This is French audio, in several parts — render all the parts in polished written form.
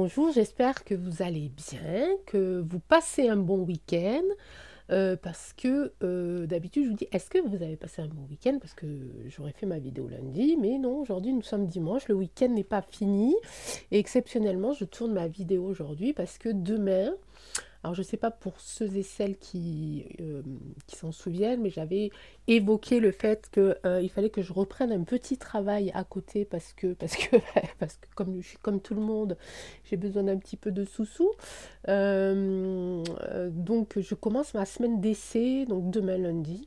bonjour, j'espère que vous allez bien, que vous passez un bon week-end, parce que d'habitude je vous dis, est-ce que vous avez passé un bon week-end? Parce que j'aurais fait ma vidéo lundi, mais non, aujourd'hui nous sommes dimanche, le week-end n'est pas fini, et exceptionnellement je tourne ma vidéo aujourd'hui parce que demain, alors je ne sais pas pour ceux et celles qui s'en souviennent, mais j'avais évoqué le fait qu'il fallait que je reprenne un petit travail à côté parce que comme je suis comme tout le monde, j'ai besoin d'un petit peu de sous-sous. Donc je commence ma semaine d'essai, donc demain lundi.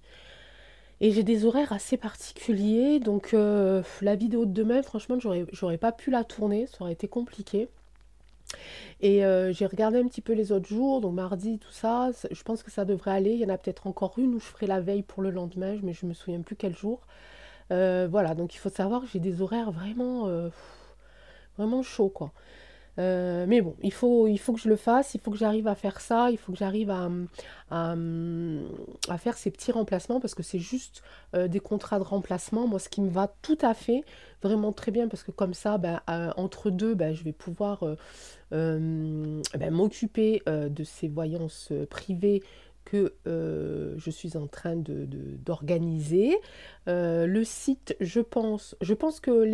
Et j'ai des horaires assez particuliers, donc la vidéo de demain, franchement, j'aurais pas pu la tourner, ça aurait été compliqué. Et j'ai regardé un petit peu les autres jours, donc mardi, tout ça, je pense que ça devrait aller. Il y en a peut-être encore une où je ferai la veille pour le lendemain, mais je me souviens plus quel jour. Voilà, donc il faut savoir que j'ai des horaires vraiment chauds, quoi. Mais bon, il faut que je le fasse, il faut que j'arrive à faire ça, il faut que j'arrive à, à faire ces petits remplacements parce que c'est juste des contrats de remplacement. Moi, ce qui me va tout à fait, vraiment très bien, parce que comme ça, ben, entre deux, ben, je vais pouvoir ben, m'occuper de ces voyances privées que je suis en train d'organiser. Le site, je pense que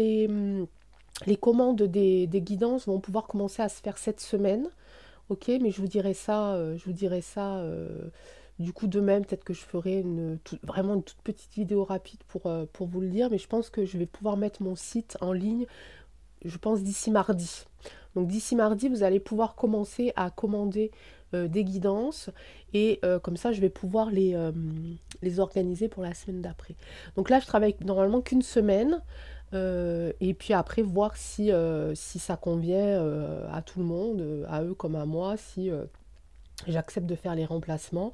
les commandes des guidances vont pouvoir commencer à se faire cette semaine. Ok, mais je vous dirai ça du coup demain. Peut-être que je ferai vraiment une toute petite vidéo rapide pour vous le dire, mais je pense que je vais pouvoir mettre mon site en ligne, je pense d'ici mardi. Donc d'ici mardi, vous allez pouvoir commencer à commander des guidances et comme ça, je vais pouvoir les organiser pour la semaine d'après. Donc là, je travaille normalement qu'une semaine. Et puis après, voir si ça convient à tout le monde, à eux comme à moi, si j'accepte de faire les remplacements.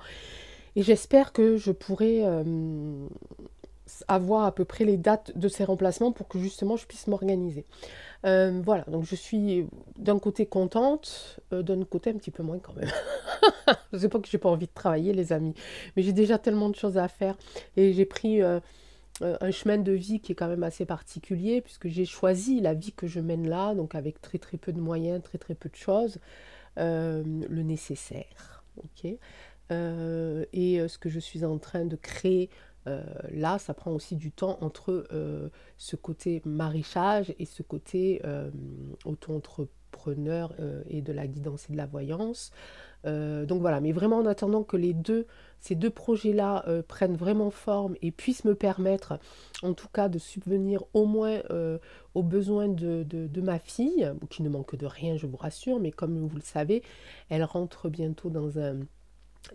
Et j'espère que je pourrai avoir à peu près les dates de ces remplacements pour que justement je puisse m'organiser. Voilà, donc je suis d'un côté contente, d'un autre côté un petit peu moins quand même. Je sais pas que j'ai pas envie de travailler, les amis, mais j'ai déjà tellement de choses à faire et j'ai pris un chemin de vie qui est quand même assez particulier puisque j'ai choisi la vie que je mène là, donc avec très très peu de moyens, très très peu de choses, le nécessaire, ok. Et ce que je suis en train de créer là, ça prend aussi du temps entre ce côté maraîchage et ce côté auto-entrepreneur et de la guidance et de la voyance. Donc voilà, mais vraiment en attendant que ces deux projets-là prennent vraiment forme et puissent me permettre, en tout cas, de subvenir au moins aux besoins de ma fille, qui ne manque de rien, je vous rassure, mais comme vous le savez, elle rentre bientôt dans un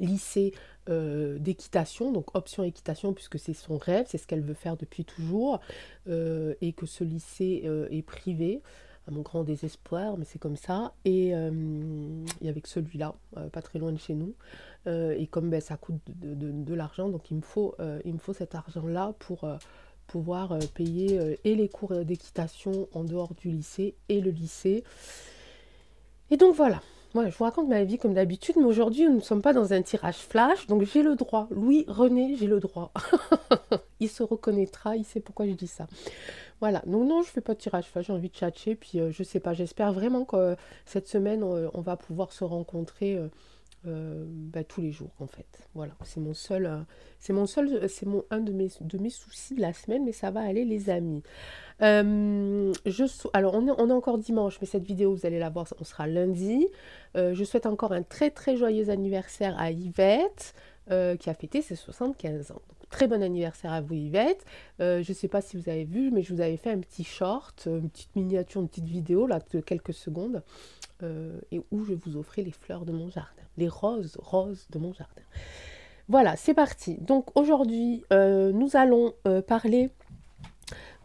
lycée d'équitation, donc option équitation, puisque c'est son rêve, c'est ce qu'elle veut faire depuis toujours, et que ce lycée est privé, à mon grand désespoir, mais c'est comme ça. Et avec celui-là, pas très loin de chez nous. Et comme ben, ça coûte de l'argent, donc il me faut cet argent-là pour pouvoir payer et les cours d'équitation en dehors du lycée et le lycée. Et donc voilà. Ouais, je vous raconte ma vie comme d'habitude, mais aujourd'hui, nous ne sommes pas dans un tirage flash, donc j'ai le droit. Louis René, j'ai le droit. Il se reconnaîtra, il sait pourquoi je dis ça. Voilà, donc non, je fais pas de tirage flash, j'ai envie de tchatcher, puis je sais pas, j'espère vraiment que cette semaine, on va pouvoir se rencontrer bah, tous les jours, en fait. Voilà, un de mes soucis de la semaine, mais ça va aller, les amis. Alors, on est encore dimanche, mais cette vidéo, vous allez la voir, on sera lundi. Je souhaite encore un très très joyeux anniversaire à Yvette, qui a fêté ses 75 ans. Donc, très bon anniversaire à vous, Yvette. Je ne sais pas si vous avez vu, mais je vous avais fait un petit short, une petite miniature, une petite vidéo là, de quelques secondes, et où je vous offrais les fleurs de mon jardin, les roses de mon jardin. Voilà, c'est parti. Donc aujourd'hui, nous allons parler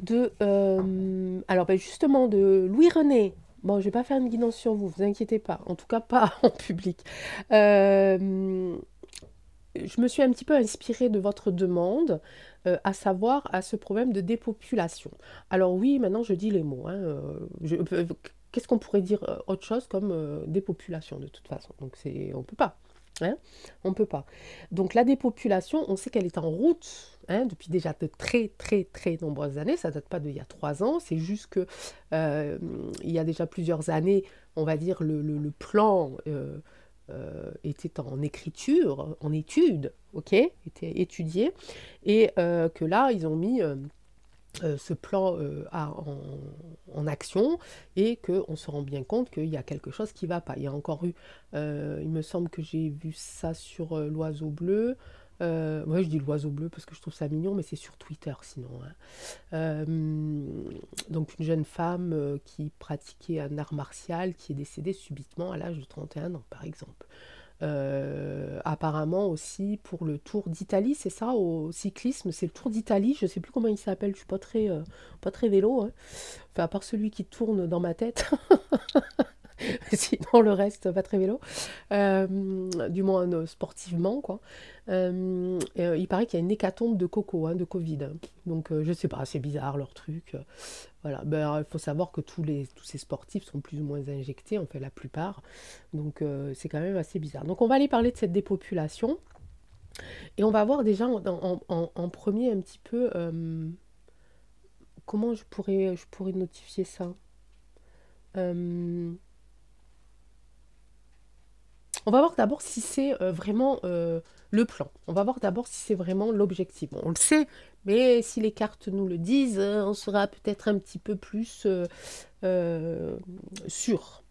alors ben justement de Louis René. Bon, je vais pas faire une guidance sur vous, vous inquiétez pas, en tout cas pas en public. Euh, je me suis un petit peu inspirée de votre demande, à savoir à ce problème de dépopulation. Alors oui, maintenant je dis les mots, hein, qu'est-ce qu'on pourrait dire autre chose comme dépopulation de toute façon? Donc on peut pas. Hein, on ne peut pas. Donc la dépopulation, on sait qu'elle est en route, hein, depuis déjà de très très très nombreuses années. Ça ne date pas d'il y a 3 ans, c'est juste que il y a déjà plusieurs années, on va dire, le plan était en écriture, en étude, ok, était étudié, et que là, ils ont mis ce plan en action et qu'on se rend bien compte qu'il y a quelque chose qui ne va pas. Il y a encore eu, il me semble que j'ai vu ça sur l'oiseau bleu. Moi je dis l'oiseau bleu parce que je trouve ça mignon, mais c'est sur Twitter sinon. Hein. Donc une jeune femme qui pratiquait un art martial qui est décédée subitement à l'âge de 31 ans par exemple. Apparemment aussi pour le Tour d'Italie, c'est ça, au cyclisme, c'est le Tour d'Italie, je ne sais plus comment il s'appelle, je suis pas très vélo, hein. Enfin, à part celui qui tourne dans ma tête, sinon le reste pas très vélo, du moins sportivement quoi. Il paraît qu'il y a une hécatombe de coco, hein, de Covid, hein. Donc je sais pas, c'est bizarre leur truc. Voilà, ben, il faut savoir que tous ces sportifs sont plus ou moins injectés, en fait la plupart. Donc c'est quand même assez bizarre. Donc on va aller parler de cette dépopulation. Et on va voir déjà en premier un petit peu comment je pourrais notifier ça. Euh, on va voir d'abord si c'est vraiment le plan. On va voir d'abord si c'est vraiment l'objectif. Bon, on le sait, mais si les cartes nous le disent, on sera peut-être un petit peu plus sûr,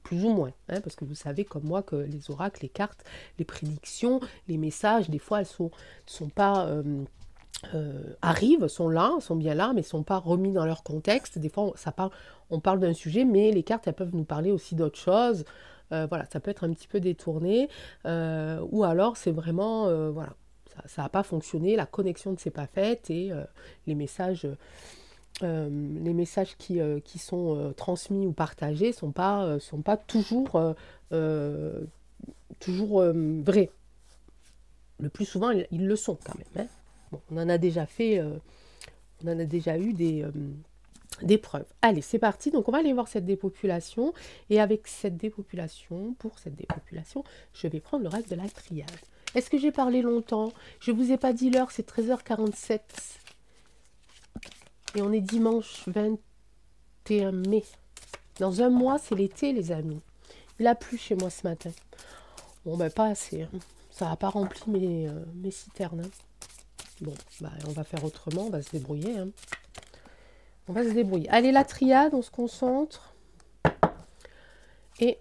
plus ou moins. Hein, parce que vous savez comme moi que les oracles, les cartes, les prédictions, les messages, des fois, elles sont pas... arrivent, sont là, sont bien là, mais sont pas remis dans leur contexte. Des fois, on parle d'un sujet, mais les cartes, elles peuvent nous parler aussi d'autres choses. Voilà, ça peut être un petit peu détourné, ou alors c'est vraiment, voilà, ça n'a pas fonctionné, la connexion ne s'est pas faite, et les messages, qui sont transmis ou partagés sont pas toujours vrais. Le plus souvent, ils le sont quand même. Hein. Bon, on en a déjà eu des preuves. Allez, c'est parti. Donc, on va aller voir cette dépopulation. Et avec pour cette dépopulation, je vais prendre le reste de la triade. Est-ce que j'ai parlé longtemps? Je ne vous ai pas dit l'heure, c'est 13h47. Et on est dimanche 21 mai. Dans un mois, c'est l'été, les amis. Il a plu chez moi ce matin. Bon, ben pas assez. Hein. Ça n'a pas rempli mes citernes. Hein. Bon, bah, on va faire autrement, on va se débrouiller. Hein. On va se débrouiller. Allez, la triade, on se concentre. Et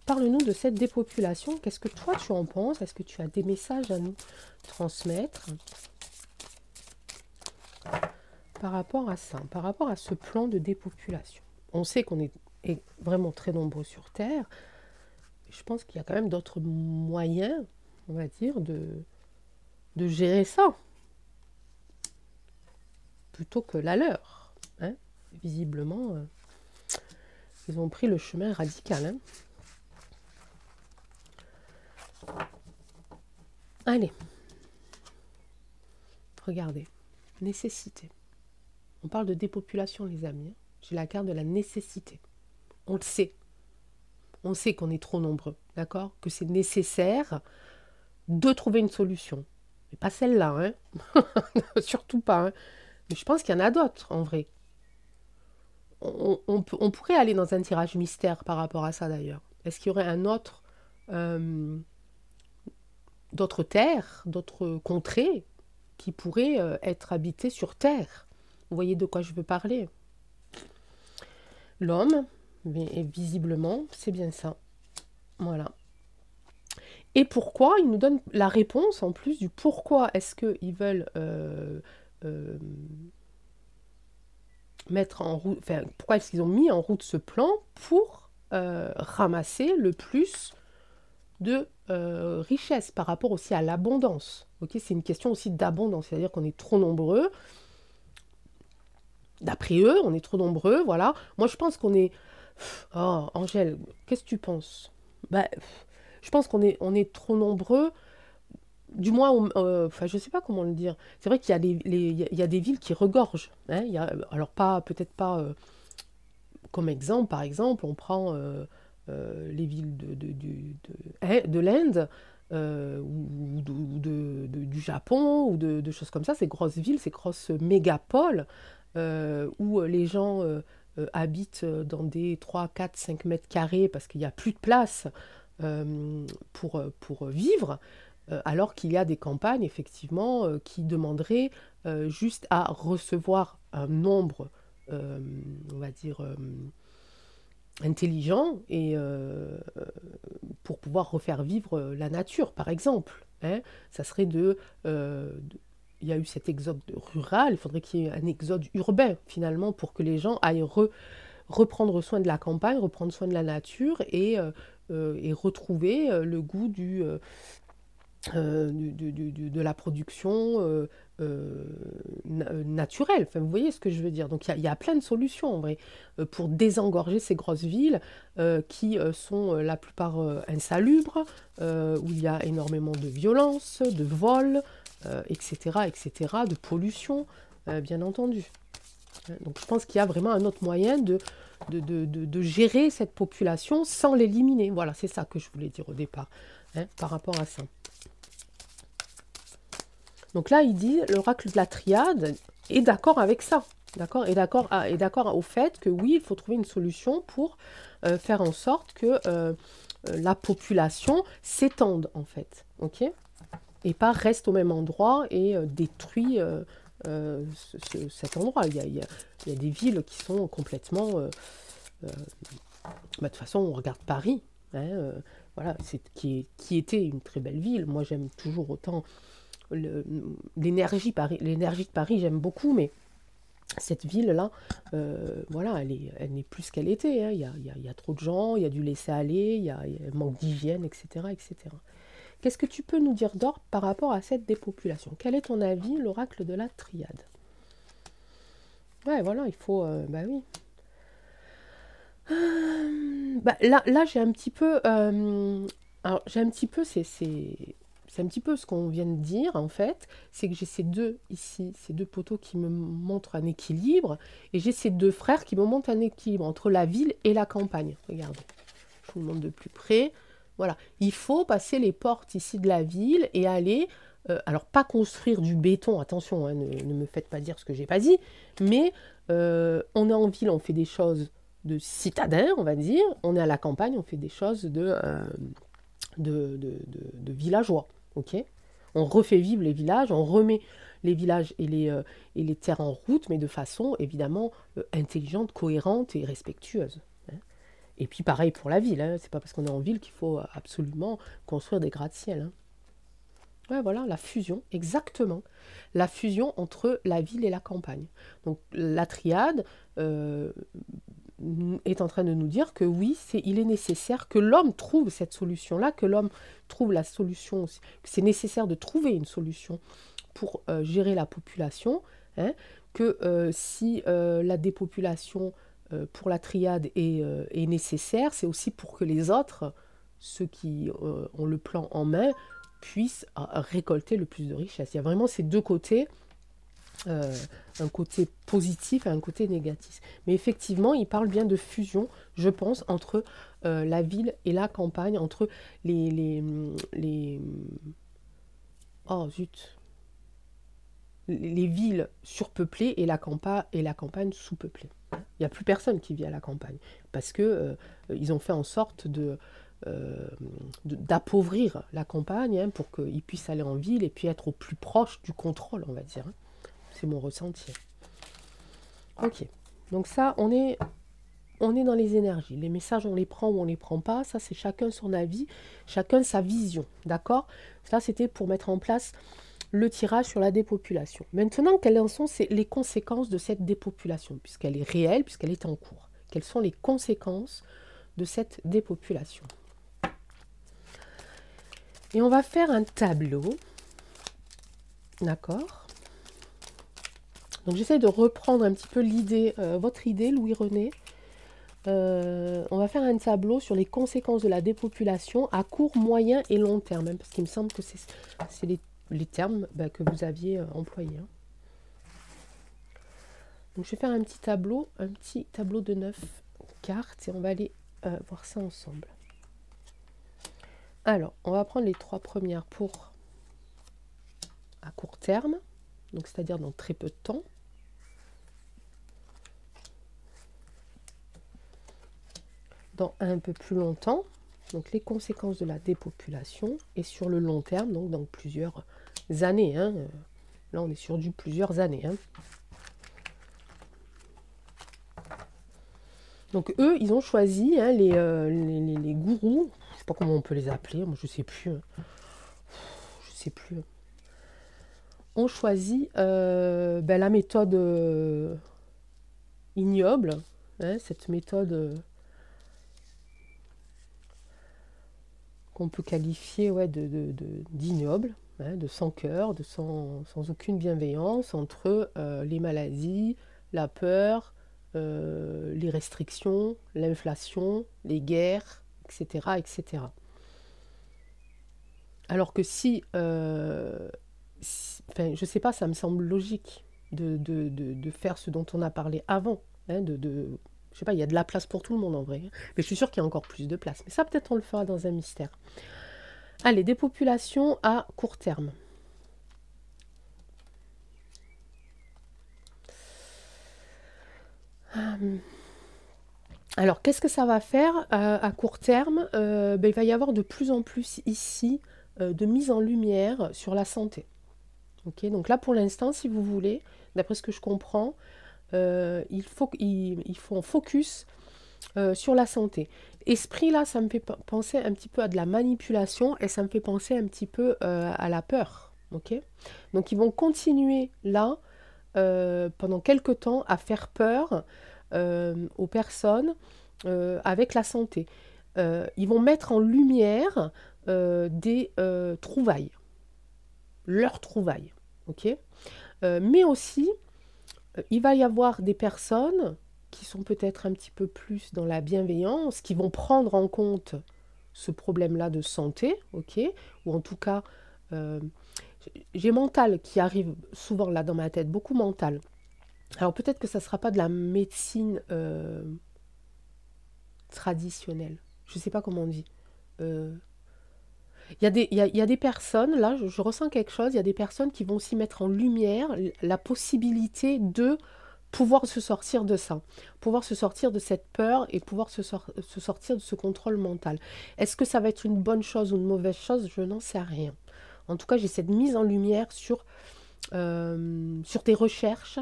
parle-nous de cette dépopulation. Qu'est-ce que toi, tu en penses? Est-ce que tu as des messages à nous transmettre par rapport à ça, par rapport à ce plan de dépopulation? On sait qu'on est vraiment très nombreux sur Terre. Je pense qu'il y a quand même d'autres moyens, on va dire, de gérer ça, plutôt que la leur. Hein. Visiblement, ils ont pris le chemin radical. Hein. Allez, regardez, nécessité. On parle de dépopulation, les amis. Hein. J'ai la carte de la nécessité. On le sait. On sait qu'on est trop nombreux, d'accord? Que c'est nécessaire de trouver une solution. Mais pas celle-là, hein. Surtout pas, hein. Mais je pense qu'il y en a d'autres, en vrai. On pourrait aller dans un tirage mystère par rapport à ça, d'ailleurs. Est-ce qu'il y aurait d'autres terres, d'autres contrées qui pourraient être habitées sur Terre? Vous voyez de quoi je veux parler? L'homme, mais visiblement, c'est bien ça. Voilà. Et pourquoi? Il nous donne la réponse en plus du pourquoi est-ce qu'ils veulent mettre en route, enfin, pourquoi est-ce qu'ils ont mis en route ce plan pour ramasser le plus de richesse par rapport aussi à l'abondance. Okay, c'est une question aussi d'abondance, c'est-à-dire qu'on est trop nombreux. D'après eux, on est trop nombreux, voilà. Moi, je pense qu'on est... Oh, Angèle, qu'est-ce que tu penses? Bah, je pense on est trop nombreux. Du moins, enfin, je sais pas comment le dire. C'est vrai qu'il y a il y a des villes qui regorgent. Hein, alors, peut-être pas comme exemple, par exemple, on prend les villes de l'Inde, ou du Japon, ou de choses comme ça, ces grosses villes, ces grosses mégapoles, où les gens habitent dans des 3 4 5 mètres carrés parce qu'il n'y a plus de place pour vivre, alors qu'il y a des campagnes, effectivement, qui demanderaient juste à recevoir un nombre, on va dire, intelligent, et pour pouvoir refaire vivre la nature, par exemple. Hein. Ça serait il y a eu cet exode rural, il faudrait qu'il y ait un exode urbain, finalement, pour que les gens aillent reprendre soin de la campagne, reprendre soin de la nature, et retrouver le goût de la production naturelle. Enfin, vous voyez ce que je veux dire. Donc il y a plein de solutions en vrai pour désengorger ces grosses villes qui sont la plupart insalubres, où il y a énormément de violence, de vols, etc., etc., de pollution, bien entendu. Donc je pense qu'il y a vraiment un autre moyen de gérer cette population sans l'éliminer. Voilà, c'est ça que je voulais dire au départ, hein, par rapport à ça. Donc là, il dit, l'oracle de la triade est d'accord avec ça. D'accord, est d'accord au fait que oui, il faut trouver une solution pour faire en sorte que la population s'étende, en fait. Ok, et pas reste au même endroit et détruit cet endroit. Il y a des villes qui sont complètement... de toute façon, on regarde Paris. Hein, voilà, qui était une très belle ville. Moi, j'aime toujours autant l'énergie de Paris, j'aime beaucoup, mais cette ville-là, voilà, elle n'est plus ce qu'elle était. Hein. Il y a trop de gens, il y a du laisser-aller, il y a un manque d'hygiène, etc., etc. Qu'est-ce que tu peux nous dire d'or par rapport à cette dépopulation? Quel est ton avis, l'oracle de la triade? Ouais, voilà, il faut... bah oui. Bah, là j'ai un petit peu... alors, j'ai un petit peu... C'est un petit peu ce qu'on vient de dire, en fait. C'est que j'ai ces deux, ici, ces deux poteaux qui me montrent un équilibre. Et j'ai ces deux frères qui me montrent un équilibre entre la ville et la campagne. Regardez, je vous le montre de plus près. Voilà, il faut passer les portes ici de la ville et aller... alors, pas construire du béton, attention, hein, ne me faites pas dire ce que j'ai pas dit. Mais on est en ville, on fait des choses de citadins, on va dire. On est à la campagne, on fait des choses de villageois. Ok, on refait vivre les villages, on remet les villages et les terres en route, mais de façon évidemment intelligente, cohérente et respectueuse. Hein. Et puis pareil pour la ville, hein. C'est pas parce qu'on est en ville qu'il faut absolument construire des gratte-ciel. Hein. Ouais, voilà, la fusion, exactement. La fusion entre la ville et la campagne. Donc la triade est en train de nous dire que oui, il est nécessaire que l'homme trouve cette solution-là, que l'homme trouve la solution, que c'est nécessaire de trouver une solution pour gérer la population, hein, que si la dépopulation pour la triade est nécessaire, c'est aussi pour que les autres, ceux qui ont le plan en main, puissent récolter le plus de richesses. Il y a vraiment ces deux côtés. Un côté positif et un côté négatif. Mais effectivement, il parle bien de fusion, je pense, entre la ville et la campagne, entre oh zut, les villes surpeuplées et la campagne sous-peuplée. Il n'y a plus personne qui vit à la campagne, parce que ils ont fait en sorte d'appauvrir la campagne, hein, pour qu'ils puissent aller en ville et puis être au plus proche du contrôle, on va dire. Hein. C'est mon ressenti. Ok, donc ça, on est dans les énergies. Les messages, on les prend ou on les prend pas. Ça, c'est chacun son avis, chacun sa vision. D'accord? Ça, c'était pour mettre en place le tirage sur la dépopulation. Maintenant, quelles en sont les conséquences de cette dépopulation, puisqu'elle est réelle, puisqu'elle est en cours? Quelles sont les conséquences de cette dépopulation? Et on va faire un tableau. D'accord? Donc j'essaie de reprendre un petit peu l'idée, votre idée, Louis-René. On va faire un tableau sur les conséquences de la dépopulation à court, moyen et long terme, hein, parce qu'il me semble que c'est les termes que vous aviez employés. Hein. Donc je vais faire un petit tableau de 9 cartes et on va aller voir ça ensemble. Alors, on va prendre les 3 premières pour à court terme, donc c'est-à-dire dans très peu de temps. Dans un peu plus longtemps, donc les conséquences de la dépopulation, et sur le long terme, donc dans plusieurs années. Hein. Là, on est sur du plusieurs années. Hein. Donc eux, ils ont choisi, hein, les gourous, je ne sais pas comment on peut les appeler, moi je ne sais plus. Je sais plus. Ont choisi la méthode ignoble, hein, cette méthode qu'on peut qualifier d'ignoble, hein, de sans cœur, sans aucune bienveillance entre les maladies, la peur, les restrictions, l'inflation, les guerres, etc. etc. Alors que enfin, je sais pas, ça me semble logique de faire ce dont on a parlé avant, hein, je sais pas, il y a de la place pour tout le monde en vrai, hein. Mais je suis sûre qu'il y a encore plus de place. Mais ça, peut-être, on le fera dans un mystère. Allez, dépopulation à court terme. Alors, qu'est-ce que ça va faire à court terme? Il va y avoir de plus en plus ici de mise en lumière sur la santé. Ok, donc là, pour l'instant, si vous voulez, d'après ce que je comprends, il faut un focus sur la santé. Esprit, là, ça me fait penser un petit peu à de la manipulation et ça me fait penser un petit peu à la peur. Ok, donc ils vont continuer là pendant quelques temps à faire peur aux personnes avec la santé. Ils vont mettre en lumière des trouvailles, leurs trouvailles. Ok, mais aussi, il va y avoir des personnes qui sont peut-être un petit peu plus dans la bienveillance, qui vont prendre en compte ce problème-là de santé, ok, ou en tout cas, j'ai mental qui arrive souvent là dans ma tête, beaucoup mental. Alors peut-être que ça ne sera pas de la médecine traditionnelle, je ne sais pas comment on dit. Il y a des personnes, là, je ressens quelque chose, il y a des personnes qui vont aussi mettre en lumière la possibilité de pouvoir se sortir de ça, pouvoir se sortir de cette peur et pouvoir se sortir de ce contrôle mental. Est-ce que ça va être une bonne chose ou une mauvaise chose? Je n'en sais rien. En tout cas, j'ai cette mise en lumière sur des recherches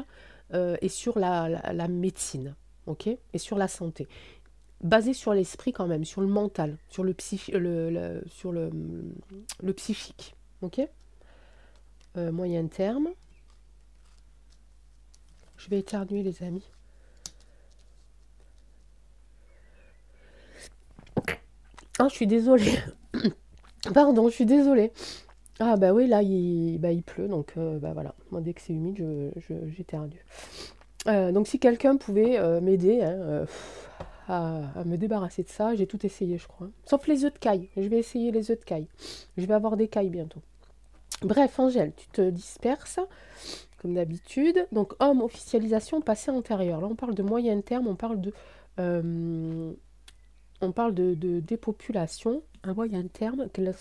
et sur la médecine, ok, et sur la santé. Basé sur l'esprit quand même, sur le mental, sur le psychique, le psychique, ok. Moyen terme. Je vais éternuer, les amis. Ah, je suis désolée. Pardon, je suis désolée. Ah bah oui, là, il pleut, donc voilà. Moi, dès que c'est humide, j'éternue. Donc si quelqu'un pouvait m'aider, hein, à me débarrasser de ça, j'ai tout essayé, je crois. Sauf les œufs de caille. Je vais essayer les œufs de caille. Je vais avoir des cailles bientôt. Bref, Angèle, tu te disperses, comme d'habitude. Donc, homme, officialisation, passé antérieur. Là, on parle de moyen terme, on parle de dépopulation. À moyen terme, quelles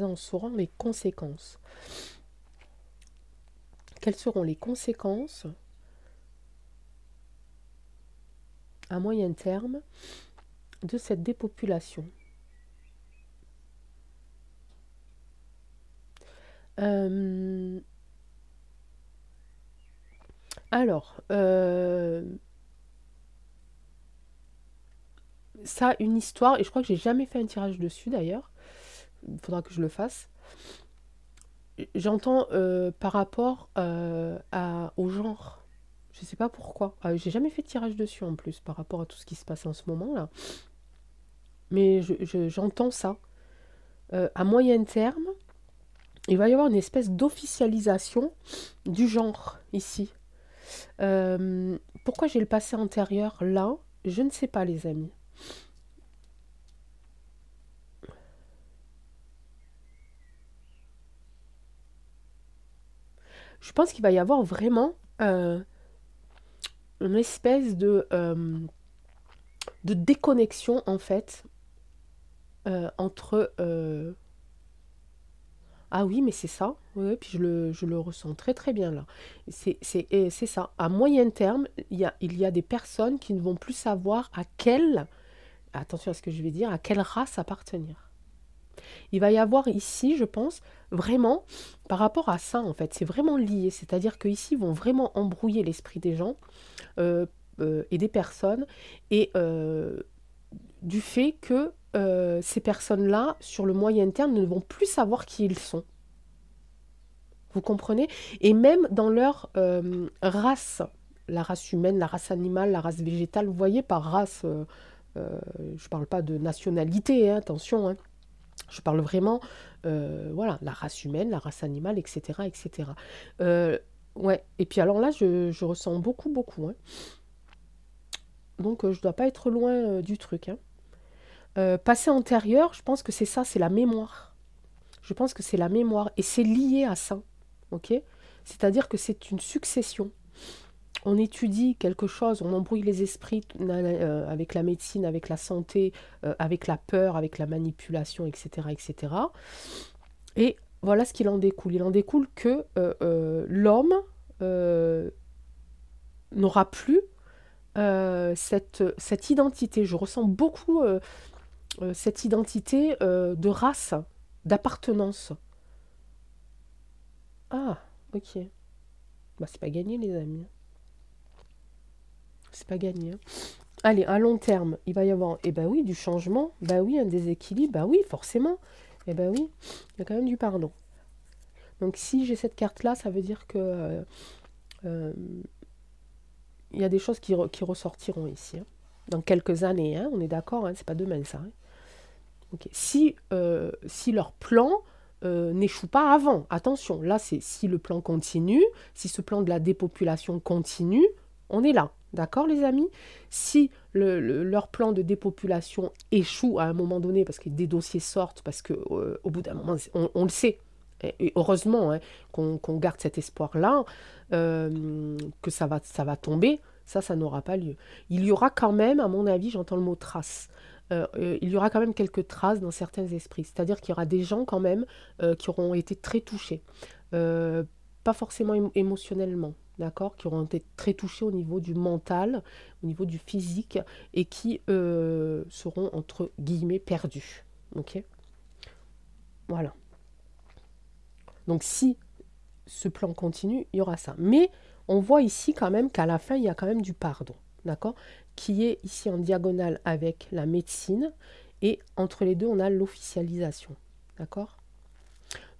en seront les conséquences? Quelles seront les conséquences à moyen terme de cette dépopulation? Alors, ça a une histoire, et je crois que j'ai jamais fait un tirage dessus d'ailleurs. Il faudra que je le fasse. J'entends par rapport au genre. Je sais pas pourquoi. J'ai jamais fait de tirage dessus en plus par rapport à tout ce qui se passe en ce moment là. Mais j'entends ça. À moyen terme, il va y avoir une espèce d'officialisation du genre ici. Pourquoi j'ai le passé antérieur là? Je ne sais pas, les amis. Je pense qu'il va y avoir vraiment une espèce de déconnexion, en fait, entre... Ah oui, mais c'est ça. Oui, puis je le ressens très très bien là. C'est ça. À moyen terme, il y a des personnes qui ne vont plus savoir à quelle, attention à ce que je vais dire, à quelle race appartenir. Il va y avoir ici, je pense, vraiment, par rapport à ça, en fait, c'est vraiment lié. C'est-à-dire qu'ici, ils vont vraiment embrouiller l'esprit des gens euh, et des personnes, et du fait que ces personnes-là, sur le moyen terme, ne vont plus savoir qui ils sont. Vous comprenez? Et même dans leur race, la race humaine, la race animale, la race végétale, vous voyez, par race, je ne parle pas de nationalité, hein, attention, hein. Je parle vraiment, voilà, la race humaine, la race animale, etc., etc. Ouais, et puis alors là, je ressens beaucoup, beaucoup, hein. Donc, je ne dois pas être loin du truc, hein. Passé antérieur, je pense que c'est ça, c'est la mémoire. Je pense que c'est la mémoire, et c'est lié à ça, ok? C'est-à-dire que c'est une succession. On étudie quelque chose, on embrouille les esprits avec la médecine, avec la santé, avec la peur, avec la manipulation, etc., etc. Et voilà ce qu'il en découle. Il en découle que l'homme euh, n'aura plus cette identité. Je ressens beaucoup cette identité de race, d'appartenance. Ah, ok. Bah, c'est pas gagné, les amis. C'est pas gagné, hein. Allez, à long terme, il va y avoir, eh ben oui, du changement, bah oui, un déséquilibre, bah oui, forcément. Eh ben oui, il y a quand même du pardon. Donc si j'ai cette carte-là, ça veut dire que euh, il y a des choses qui ressortiront ici, hein. Dans quelques années, hein, on est d'accord, hein, c'est pas demain ça, hein. Ok. Si leur plan n'échoue pas avant, attention, là c'est si le plan continue, si ce plan de la dépopulation continue, on est là, d'accord les amis? Si leur plan de dépopulation échoue à un moment donné, parce que des dossiers sortent, parce que au bout d'un moment, on le sait, et heureusement, hein, qu'on garde cet espoir-là, que ça va tomber, ça n'aura pas lieu. Il y aura quand même, à mon avis, j'entends le mot trace. Il y aura quand même quelques traces dans certains esprits. C'est-à-dire qu'il y aura des gens quand même qui auront été très touchés. Euh, Pas forcément émotionnellement, d'accord? Qui auront été très touchés au niveau du mental, au niveau du physique, et qui seront, entre guillemets, perdus. Ok? Voilà. Donc si ce plan continue, il y aura ça. Mais on voit ici quand même qu'à la fin, il y a quand même du pardon, d'accord? Qui est ici en diagonale avec la médecine, et entre les deux, on a l'officialisation, d'accord?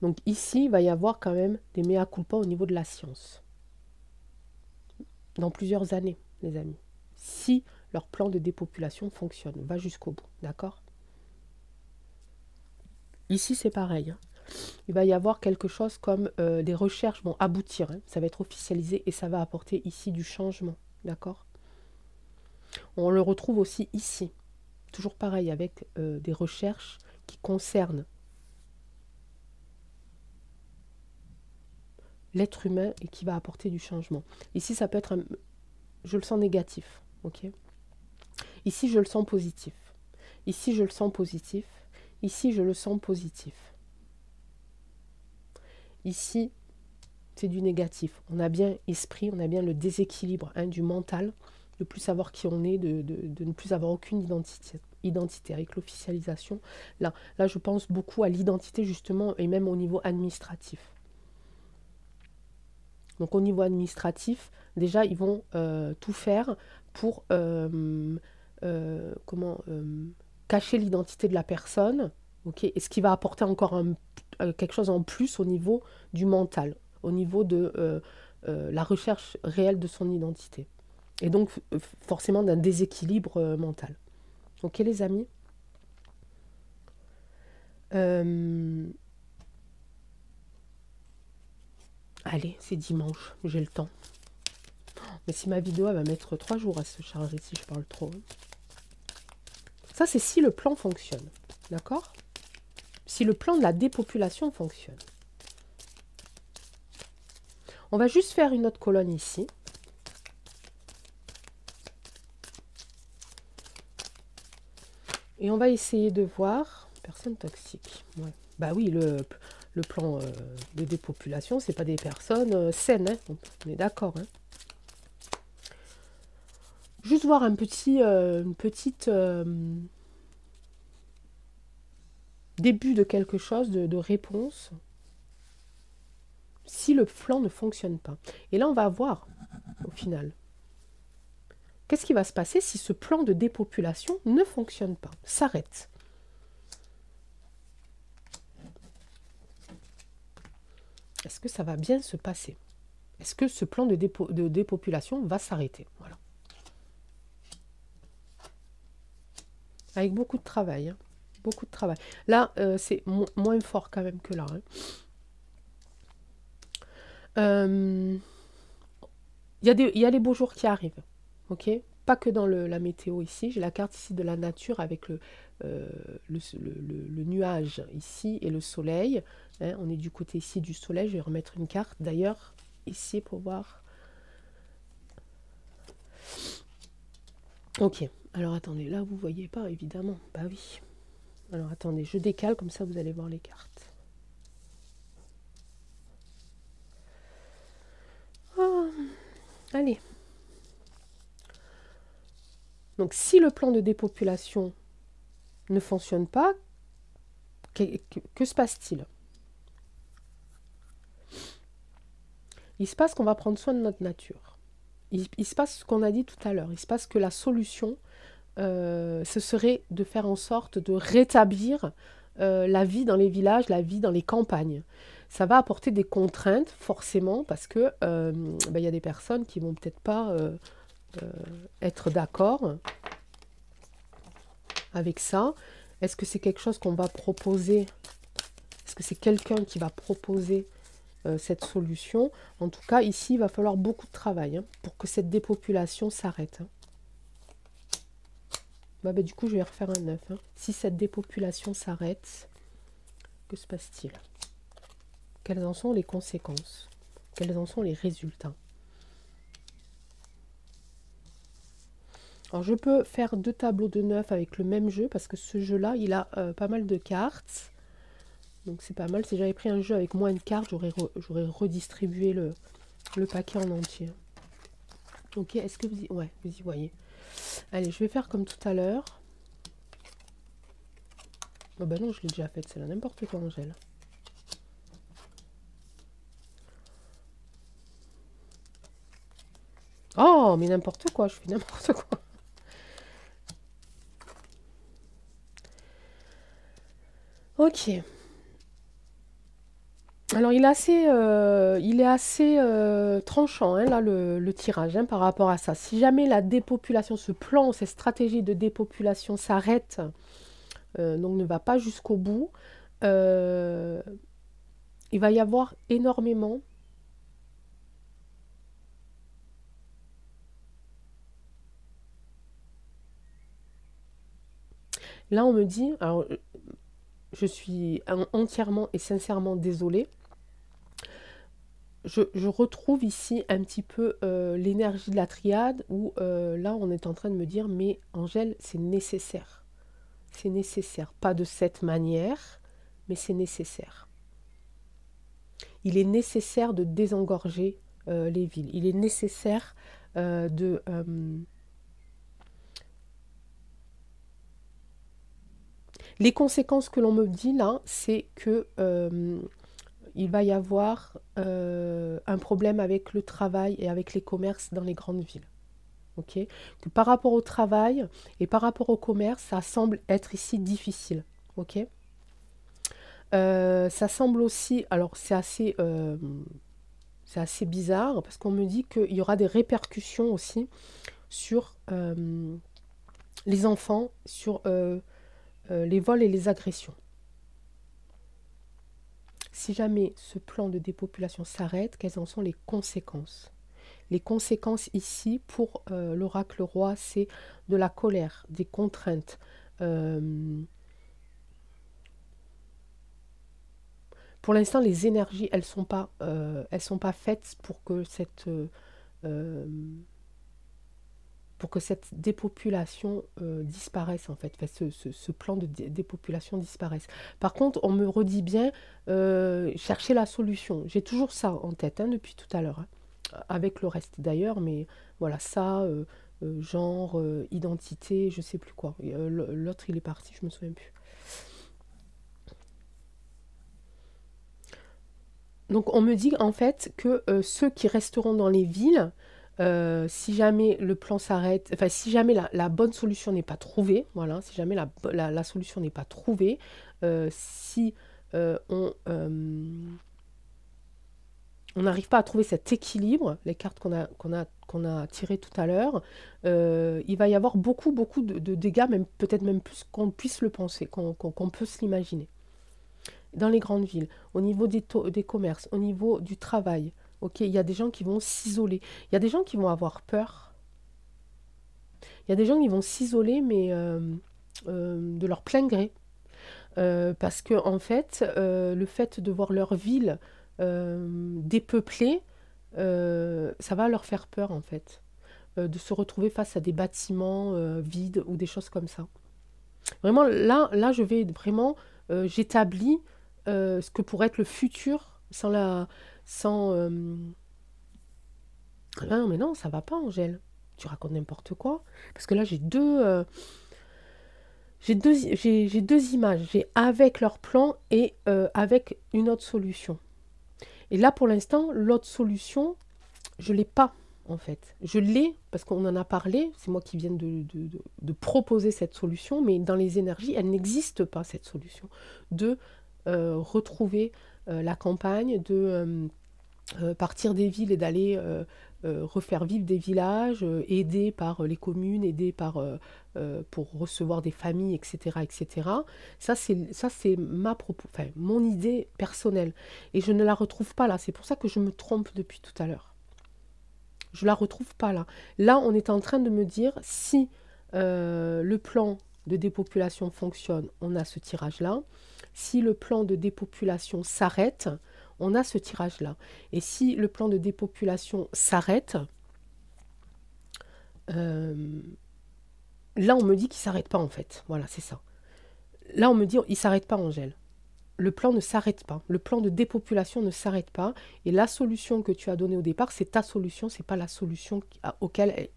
Donc ici, il va y avoir quand même des mea culpa au niveau de la science, dans plusieurs années, les amis. Si leur plan de dépopulation fonctionne, va jusqu'au bout, d'accord? Ici, c'est pareil, hein. Il va y avoir quelque chose comme des recherches vont aboutir, hein. Ça va être officialisé et ça va apporter ici du changement, d'accord? On le retrouve aussi ici, toujours pareil, avec des recherches qui concernent l'être humain et qui va apporter du changement. Ici, ça peut être je le sens négatif, ok? Ici, je le sens positif. Ici, je le sens positif. Ici, je le sens positif. Ici, c'est du négatif. On a bien esprit, on a bien le déséquilibre, hein, du mental, de ne plus savoir qui on est, de ne plus avoir aucune identité avec l'officialisation. Là, je pense beaucoup à l'identité justement, et même au niveau administratif. Donc au niveau administratif, déjà, ils vont tout faire pour comment, cacher l'identité de la personne, okay, et ce qui va apporter encore quelque chose en plus au niveau du mental, au niveau de la recherche réelle de son identité. Et donc forcément d'un déséquilibre mental. Ok les amis. Allez, c'est dimanche, j'ai le temps. Mais si ma vidéo elle va mettre 3 jours à se charger si je parle trop. Ça, c'est si le plan fonctionne. D'accord? Si le plan de la dépopulation fonctionne. On va juste faire une autre colonne ici. Et on va essayer de voir... Personnes toxiques. Ouais. Bah oui, le plan de dépopulation, c'est pas des personnes saines. Hein. On est d'accord. Hein. Juste voir une petite début de quelque chose, de réponse, si le plan ne fonctionne pas. Et là, on va voir, au final, qu'est-ce qui va se passer si ce plan de dépopulation ne fonctionne pas, s'arrête. Est-ce que ça va bien se passer? Est-ce que ce plan de dépopulation va s'arrêter? Voilà. Avec beaucoup de travail. Hein. Beaucoup de travail. Là, c'est moins fort quand même que là. Hein. Il y a les beaux jours qui arrivent. Ok? Pas que dans la météo ici. J'ai la carte ici de la nature avec le nuage ici et le soleil. Hein, on est du côté ici du soleil. Je vais remettre une carte d'ailleurs ici pour voir. Ok. Alors attendez, là vous voyez pas évidemment. Bah oui. Alors attendez, je décale comme ça vous allez voir les cartes. Oh, allez. Donc si le plan de dépopulation ne fonctionne pas, que se passe-t-il? Il se passe qu'on va prendre soin de notre nature. Il se passe ce qu'on a dit tout à l'heure. Il se passe que la solution, ce serait de faire en sorte de rétablir la vie dans les villages, la vie dans les campagnes. Ça va apporter des contraintes, forcément, parce que y a des personnes qui vont peut-être pas être d'accord avec ça. Est-ce que c'est quelque chose qu'on va proposer? Est-ce que c'est quelqu'un qui va proposer cette solution? En tout cas, ici, il va falloir beaucoup de travail hein, pour que cette dépopulation s'arrête. Hein. Du coup, je vais refaire un 9. Hein. Si cette dépopulation s'arrête, que se passe-t-il? Quelles en sont les conséquences? Quels en sont les résultats? Alors, je peux faire 2 tableaux de 9 avec le même jeu, parce que ce jeu-là, il a pas mal de cartes. Donc, c'est pas mal. Si j'avais pris un jeu avec moins de cartes, j'aurais redistribué le paquet en entier. Ok, est-ce que vous y voyez? Allez, je vais faire comme tout à l'heure. Oh bah non, je l'ai déjà faite, c'est là n'importe quoi, Angèle. Oh, mais n'importe quoi, je fais n'importe quoi. Ok. Alors, il est assez tranchant, hein, là, le tirage, hein, par rapport à ça. Si jamais la dépopulation, ce plan, cette stratégie de dépopulation s'arrête, donc ne va pas jusqu'au bout, il va y avoir énormément... Là, on me dit... Alors, je suis entièrement et sincèrement désolée. Je retrouve ici un petit peu l'énergie de la triade où là on est en train de me dire mais Angèle c'est nécessaire. C'est nécessaire. Pas de cette manière, mais c'est nécessaire. Il est nécessaire de désengorger les villes. Il est nécessaire de... Les conséquences que l'on me dit là, c'est que il va y avoir un problème avec le travail et avec les commerces dans les grandes villes. Okay, que par rapport au travail et par rapport au commerce, ça semble être ici difficile. Okay, ça semble aussi, alors c'est assez bizarre parce qu'on me dit qu'il y aura des répercussions aussi sur les enfants, sur les vols et les agressions. Si jamais ce plan de dépopulation s'arrête, quelles en sont les conséquences? Les conséquences ici pour l'oracle roi, c'est de la colère, des contraintes. Pour l'instant, les énergies, elles sont pas faites pour que cette pour que cette dépopulation disparaisse en fait, enfin, ce plan de dépopulation disparaisse. Par contre, on me redit bien chercher la solution. J'ai toujours ça en tête hein, depuis tout à l'heure, hein, avec le reste d'ailleurs, mais voilà, ça, genre, identité, je sais plus quoi. L'autre, il est parti, je me souviens plus. Donc on me dit en fait que ceux qui resteront dans les villes, si jamais le plan s'arrête, enfin si jamais la bonne solution n'est pas trouvée, voilà, si jamais la solution n'est pas trouvée, si on n'arrive pas à trouver cet équilibre, les cartes qu'on a tirées tout à l'heure, il va y avoir beaucoup, beaucoup de dégâts, même peut-être même plus qu'on puisse le penser, qu'on peut se l'imaginer. Dans les grandes villes, au niveau des commerces, au niveau du travail, ok, il y a des gens qui vont s'isoler. Il y a des gens qui vont avoir peur. Il y a des gens qui vont s'isoler, mais de leur plein gré. Parce que, en fait, le fait de voir leur ville dépeuplée, ça va leur faire peur, en fait. De se retrouver face à des bâtiments vides ou des choses comme ça. Vraiment, là je vais vraiment, j'établis ce que pourrait être le futur sans la... Sans... Ah non, mais non, ça va pas, Angèle. Tu racontes n'importe quoi. Parce que là, j'ai deux images. J'ai avec leur plan et avec une autre solution. Et là, pour l'instant, l'autre solution, je l'ai pas, en fait. Je l'ai, parce qu'on en a parlé, c'est moi qui viens de proposer cette solution, mais dans les énergies, elle n'existe pas, cette solution. De retrouver la campagne, de partir des villes et d'aller refaire vivre des villages, aidés par les communes, aidés pour recevoir des familles, etc. etc. Ça, c'est enfin, mon idée personnelle. Et je ne la retrouve pas là. C'est pour ça que je me trompe depuis tout à l'heure. Je ne la retrouve pas là. Là, on est en train de me dire, si le plan de dépopulation fonctionne, on a ce tirage-là. Si le plan de dépopulation s'arrête, on a ce tirage-là. Et si le plan de dépopulation s'arrête, là, on me dit qu'il ne s'arrête pas, en fait. Voilà, c'est ça. Là, on me dit, il ne s'arrête pas, Angèle. Le plan ne s'arrête pas. Le plan de dépopulation ne s'arrête pas. Et la solution que tu as donnée au départ, c'est ta solution, ce n'est pas la solution auquel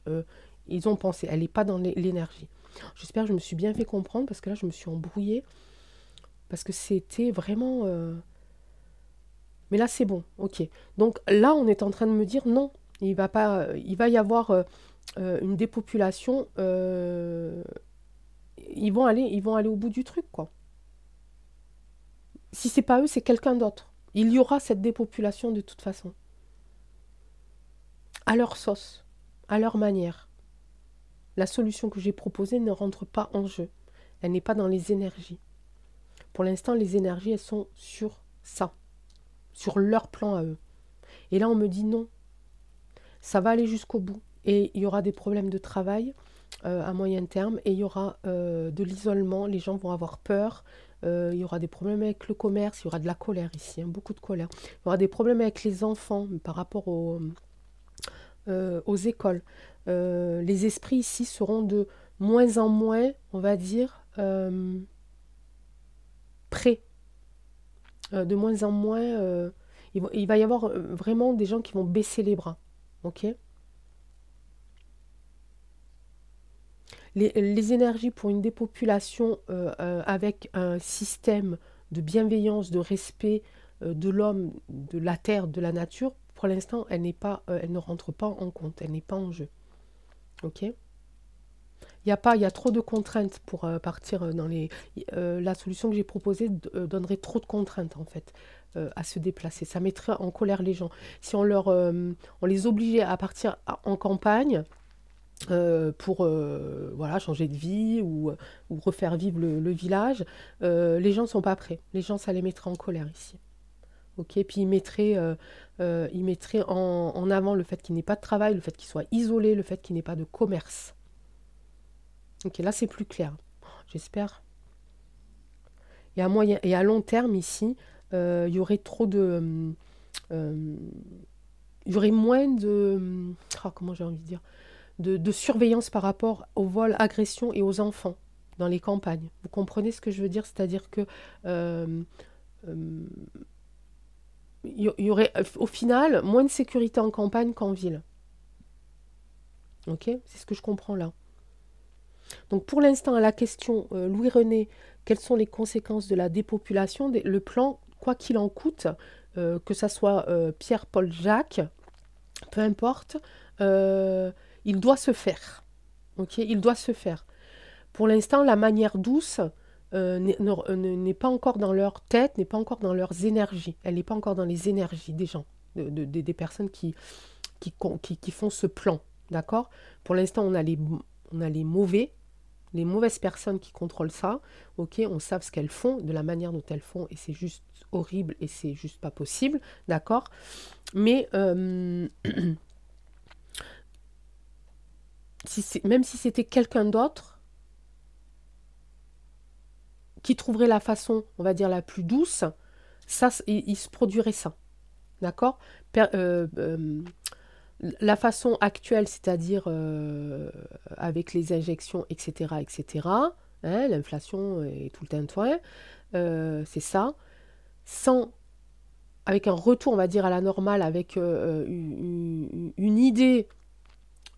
ils ont pensé. Elle n'est pas dans l'énergie. J'espère que je me suis bien fait comprendre, parce que là, je me suis embrouillée. Parce que c'était vraiment... Mais là, c'est bon, ok. Donc là, on est en train de me dire non, il va y avoir une dépopulation. Ils vont aller au bout du truc, quoi. Si c'est pas eux, c'est quelqu'un d'autre. Il y aura cette dépopulation de toute façon. À leur sauce, à leur manière. La solution que j'ai proposée ne rentre pas en jeu. Elle n'est pas dans les énergies. Pour l'instant, les énergies, elles sont sur ça. Sur leur plan à eux. Et là, on me dit non, ça va aller jusqu'au bout. Et il y aura des problèmes de travail à moyen terme, et il y aura de l'isolement, les gens vont avoir peur, il y aura des problèmes avec le commerce, il y aura de la colère ici, hein, beaucoup de colère. Il y aura des problèmes avec les enfants par rapport aux écoles. Les esprits ici seront de moins en moins, on va dire, prêts. De moins en moins, il va y avoir vraiment des gens qui vont baisser les bras. Ok. Les énergies pour une dépopulation avec un système de bienveillance, de respect de l'homme, de la terre, de la nature, pour l'instant, elle ne rentre pas en compte, elle n'est pas en jeu. Ok. Il y a trop de contraintes pour partir dans les... la solution que j'ai proposée donnerait trop de contraintes, en fait, à se déplacer. Ça mettrait en colère les gens. Si on les obligeait à partir en campagne pour voilà, changer de vie ou refaire vivre le village, les gens ne sont pas prêts. Les gens, ça les mettrait en colère ici. Ok, puis ils mettraient en avant le fait qu'il n'ait pas de travail, le fait qu'il soit isolé, le fait qu'il n'ait pas de commerce. Ok, là c'est plus clair. J'espère. Et à long terme ici, il y aurait trop de... il y aurait moins de... comment j'ai envie de dire, de surveillance par rapport au vol, agression et aux enfants dans les campagnes. Vous comprenez ce que je veux dire? C'est-à-dire que euh, euh, y aurait au final moins de sécurité en campagne qu'en ville. Ok? C'est ce que je comprends là. Donc pour l'instant, à la question, Louis-René, quelles sont les conséquences de la dépopulation? Le plan, quoi qu'il en coûte, que ça soit Pierre, Paul, Jacques, peu importe, euh, il doit se faire. Ok? Il doit se faire. Pour l'instant, la manière douce n'est pas encore dans leur tête, n'est pas encore dans leurs énergies. Elle n'est pas encore dans les énergies des gens, des personnes qui font ce plan. D'accord? Pour l'instant, on a les mauvaises personnes qui contrôlent ça. Ok? On sait ce qu'elles font, de la manière dont elles font, et c'est juste horrible et c'est juste pas possible. D'accord? Mais même si c'était quelqu'un d'autre, qui trouverait la façon, on va dire, la plus douce, ça, il se produirait ça. D'accord? La façon actuelle, c'est-à-dire avec les injections, etc., etc., hein, l'inflation et tout le tintouin, c'est ça. Sans, avec un retour, on va dire, à la normale, avec une idée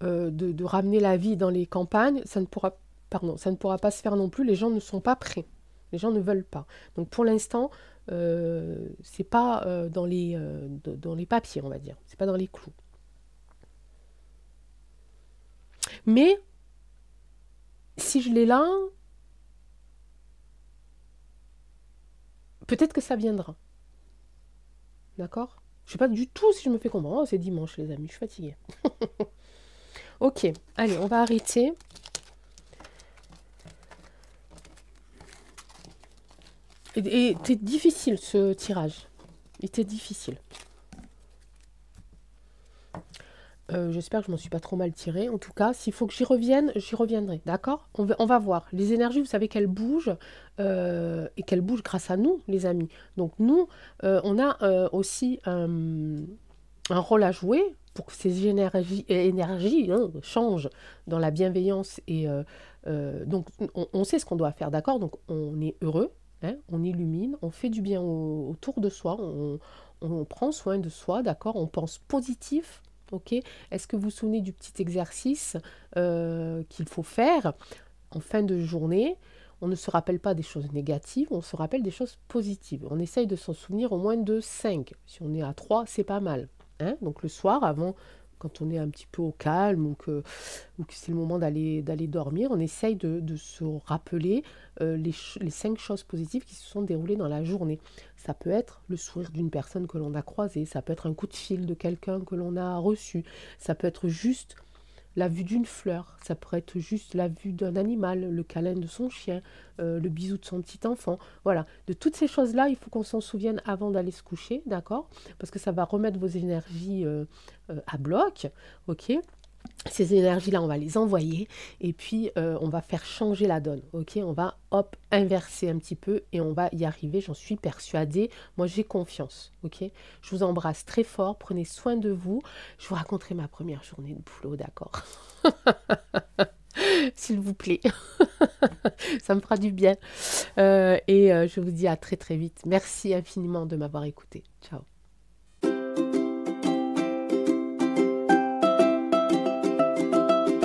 de ramener la vie dans les campagnes, ça ne pourra pas se faire non plus. Les gens ne sont pas prêts. Les gens ne veulent pas. Donc pour l'instant, c'est pas dans les papiers, on va dire. C'est pas dans les clous. Mais si je l'ai là, peut-être que ça viendra. D'accord? Je sais pas du tout si je me fais comprendre. Oh, c'est dimanche, les amis, je suis fatiguée. Ok, allez, on va arrêter. Et c'était difficile ce tirage. Il était difficile. J'espère que je m'en suis pas trop mal tiré. En tout cas, s'il faut que j'y revienne, j'y reviendrai. D'accord? On va voir. Les énergies, vous savez qu'elles bougent. Et qu'elles bougent grâce à nous, les amis. Donc nous, on a aussi un rôle à jouer pour que ces énergies changent dans la bienveillance. Et donc, on sait ce qu'on doit faire. D'accord? Donc, on est heureux. Hein, on illumine, on fait du bien autour de soi, on prend soin de soi, d'accord? On pense positif. Ok. Est-ce que vous vous souvenez du petit exercice qu'il faut faire en fin de journée? On ne se rappelle pas des choses négatives, on se rappelle des choses positives. On essaye de s'en souvenir au moins de 5. Si on est à 3, c'est pas mal. Hein? Donc le soir, avant, quand on est un petit peu au calme ou que c'est le moment d'aller dormir, on essaye de se rappeler les 5 choses positives qui se sont déroulées dans la journée. Ça peut être le sourire d'une personne que l'on a croisée, ça peut être un coup de fil de quelqu'un que l'on a reçu, ça peut être juste la vue d'une fleur, ça pourrait être juste la vue d'un animal, le câlin de son chien, le bisou de son petit enfant. Voilà, de toutes ces choses-là, il faut qu'on s'en souvienne avant d'aller se coucher, d'accord? Parce que ça va remettre vos énergies à bloc, ok? Ces énergies-là, on va les envoyer et puis on va faire changer la donne, ok? On va, hop, inverser un petit peu et on va y arriver, j'en suis persuadée. Moi, j'ai confiance, ok? Je vous embrasse très fort, prenez soin de vous. Je vous raconterai ma première journée de boulot, d'accord? S'il vous plaît, ça me fera du bien. Et je vous dis à très très vite. Merci infiniment de m'avoir écouté. Ciao.